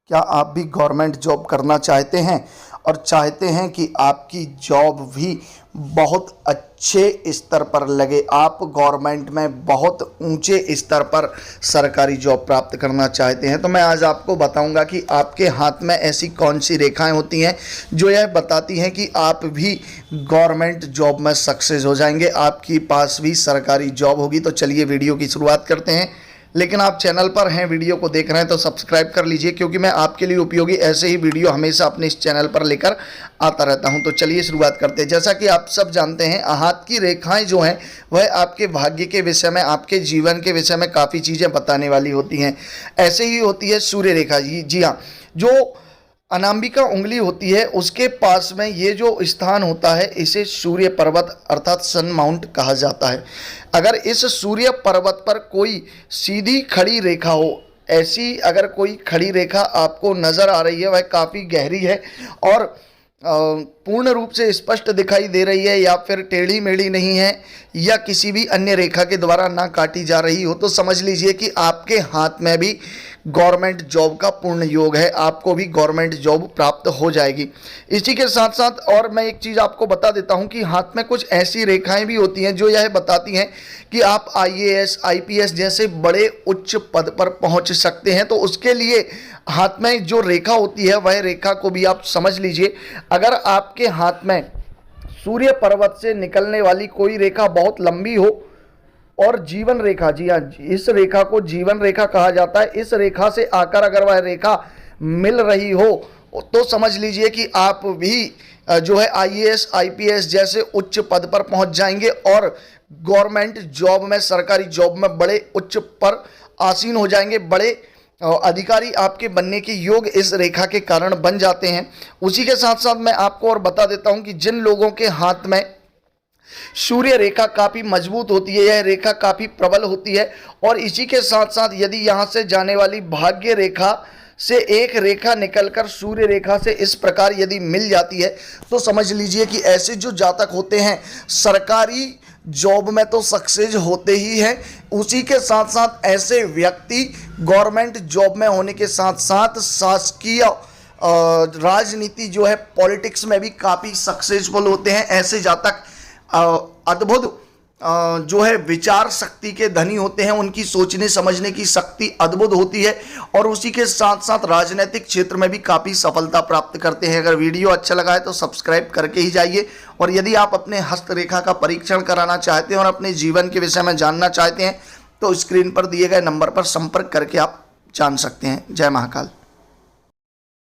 क्या आप भी गवर्नमेंट जॉब करना चाहते हैं और चाहते हैं कि आपकी जॉब भी बहुत अच्छे स्तर पर लगे, आप गवर्नमेंट में बहुत ऊंचे स्तर पर सरकारी जॉब प्राप्त करना चाहते हैं? तो मैं आज आपको बताऊंगा कि आपके हाथ में ऐसी कौन सी रेखाएं होती हैं जो यह बताती हैं कि आप भी गवर्नमेंट जॉब में सक्सेस हो जाएंगे, आपके पास भी सरकारी जॉब होगी। तो चलिए वीडियो की शुरुआत करते हैं। लेकिन आप चैनल पर हैं, वीडियो को देख रहे हैं तो सब्सक्राइब कर लीजिए, क्योंकि मैं आपके लिए उपयोगी ऐसे ही वीडियो हमेशा अपने इस चैनल पर लेकर आता रहता हूं। तो चलिए शुरुआत करते हैं। जैसा कि आप सब जानते हैं, हाथ की रेखाएं जो हैं वह आपके भाग्य के विषय में, आपके जीवन के विषय में काफ़ी चीज़ें बताने वाली होती हैं। ऐसे ही होती है सूर्य रेखा। जी हाँ, जो अनामिका उंगली होती है उसके पास में ये जो स्थान होता है इसे सूर्य पर्वत अर्थात सन माउंट कहा जाता है। अगर इस सूर्य पर्वत पर कोई सीधी खड़ी रेखा हो, ऐसी अगर कोई खड़ी रेखा आपको नज़र आ रही है, वह काफ़ी गहरी है और पूर्ण रूप से स्पष्ट दिखाई दे रही है, या फिर टेढ़ी मेढ़ी नहीं है, या किसी भी अन्य रेखा के द्वारा ना काटी जा रही हो, तो समझ लीजिए कि आपके हाथ में भी गवर्नमेंट जॉब का पूर्ण योग है, आपको भी गवर्नमेंट जॉब प्राप्त हो जाएगी। इसी के साथ साथ और मैं एक चीज़ आपको बता देता हूं कि हाथ में कुछ ऐसी रेखाएं भी होती हैं जो यह बताती हैं कि आप आईएएस, आईपीएस जैसे बड़े उच्च पद पर पहुंच सकते हैं। तो उसके लिए हाथ में जो रेखा होती है वह रेखा को भी आप समझ लीजिए। अगर आपके हाथ में सूर्य पर्वत से निकलने वाली कोई रेखा बहुत लंबी हो और जीवन रेखा, जी हाँ, इस रेखा को जीवन रेखा कहा जाता है, इस रेखा से आकर अगर वह रेखा मिल रही हो तो समझ लीजिए कि आप भी जो है आईएएस, आईपीएस जैसे उच्च पद पर पहुंच जाएंगे और गवर्नमेंट जॉब में, सरकारी जॉब में बड़े उच्च पर आसीन हो जाएंगे, बड़े अधिकारी आपके बनने के योग इस रेखा के कारण बन जाते हैं। उसी के साथ साथ मैं आपको और बता देता हूं कि जिन लोगों के हाथ में सूर्य रेखा काफ़ी मजबूत होती है, यह रेखा काफ़ी प्रबल होती है, और इसी के साथ साथ यदि यहाँ से जाने वाली भाग्य रेखा से एक रेखा निकलकर सूर्य रेखा से इस प्रकार यदि मिल जाती है, तो समझ लीजिए कि ऐसे जो जातक होते हैं सरकारी जॉब में तो सक्सेस होते ही हैं, उसी के साथ साथ ऐसे व्यक्ति गवर्नमेंट जॉब में होने के साथ साथ शासकीय राजनीति जो है, पॉलिटिक्स में भी काफ़ी सक्सेसफुल होते हैं। ऐसे जातक अद्भुत जो है विचार शक्ति के धनी होते हैं, उनकी सोचने समझने की शक्ति अद्भुत होती है, और उसी के साथ साथ राजनीतिक क्षेत्र में भी काफ़ी सफलता प्राप्त करते हैं। अगर वीडियो अच्छा लगा है तो सब्सक्राइब करके ही जाइए, और यदि आप अपने हस्तरेखा का परीक्षण कराना चाहते हैं और अपने जीवन के विषय में जानना चाहते हैं तो स्क्रीन पर दिए गए नंबर पर संपर्क करके आप जान सकते हैं। जय महाकाल।